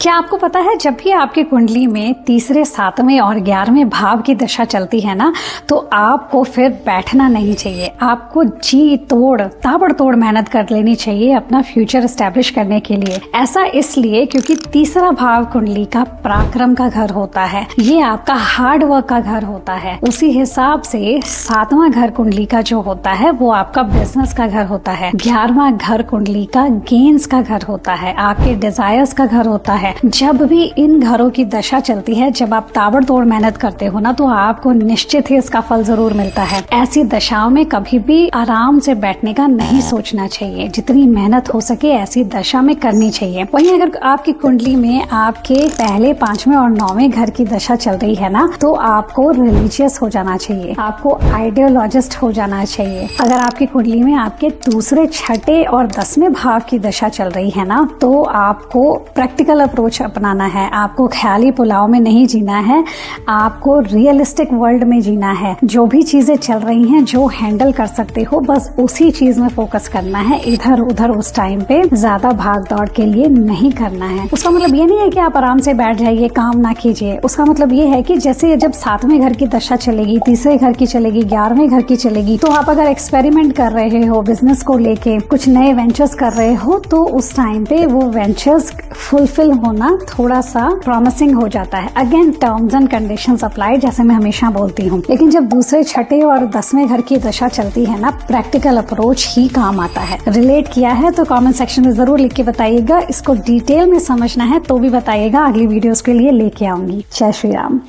क्या आपको पता है जब भी आपकी कुंडली में तीसरे, सातवें और 11वें भाव की दशा चलती है ना, तो आपको फिर बैठना नहीं चाहिए। आपको जी तोड़ ताबड़तोड़ मेहनत कर लेनी चाहिए अपना फ्यूचर एस्टेब्लिश करने के लिए। ऐसा इसलिए क्योंकि तीसरा भाव कुंडली का पराक्रम का घर होता है, ये आपका हार्ड वर्क का घर होता है। उसी हिसाब से सातवां घर कुंडली का जो होता है वो आपका बिजनेस का घर होता है। 11वां घर कुंडली का गेन्स का घर होता है, आपके डिजायर्स का घर होता है। जब भी इन घरों की दशा चलती है, जब आप ताबड़तोड़ मेहनत करते हो ना, तो आपको निश्चित ही इसका फल जरूर मिलता है। ऐसी दशाओं में कभी भी आराम से बैठने का नहीं सोचना चाहिए। जितनी मेहनत हो सके ऐसी दशा में करनी चाहिए। वहीं अगर आपकी कुंडली में आपके पहले, 5वें और 9वें घर की दशा चल रही है ना, तो आपको रिलीजियस हो जाना चाहिए, आपको आइडियोलॉजिस्ट हो जाना चाहिए। अगर आपकी कुंडली में आपके दूसरे, छठे और 10वें भाव की दशा चल रही है ना, तो आपको प्रैक्टिकल अप्रोच अपनाना है। आपको ख्याली पुलाव में नहीं जीना है, आपको रियलिस्टिक वर्ल्ड में जीना है। जो भी चीजें चल रही हैं, जो हैंडल कर सकते हो, बस उसी चीज में फोकस करना है। इधर उधर उस टाइम पे ज्यादा भाग दौड़ के लिए नहीं करना है। उसका मतलब ये नहीं है कि आप आराम से बैठ जाइए, काम ना कीजिए। उसका मतलब ये है कि जैसे जब 7वें घर की दशा चलेगी, तीसरे घर की चलेगी, 11वें घर की चलेगी, तो आप अगर एक्सपेरिमेंट कर रहे हो बिजनेस को लेके, कुछ नए वेंचर्स कर रहे हो, तो उस टाइम पे वो वेंचर्स फुलफिल होना थोड़ा सा प्रॉमिसिंग हो जाता है। Again terms and conditions apply, जैसे मैं हमेशा बोलती हूँ। लेकिन जब दूसरे, छठे और 10वें घर की दशा चलती है ना, प्रैक्टिकल अप्रोच ही काम आता है। रिलेट किया है तो कमेंट सेक्शन में जरूर लिख के बताइएगा। इसको डिटेल में समझना है तो भी बताइएगा, अगली वीडियोस के लिए लेके आऊंगी। जय श्री राम।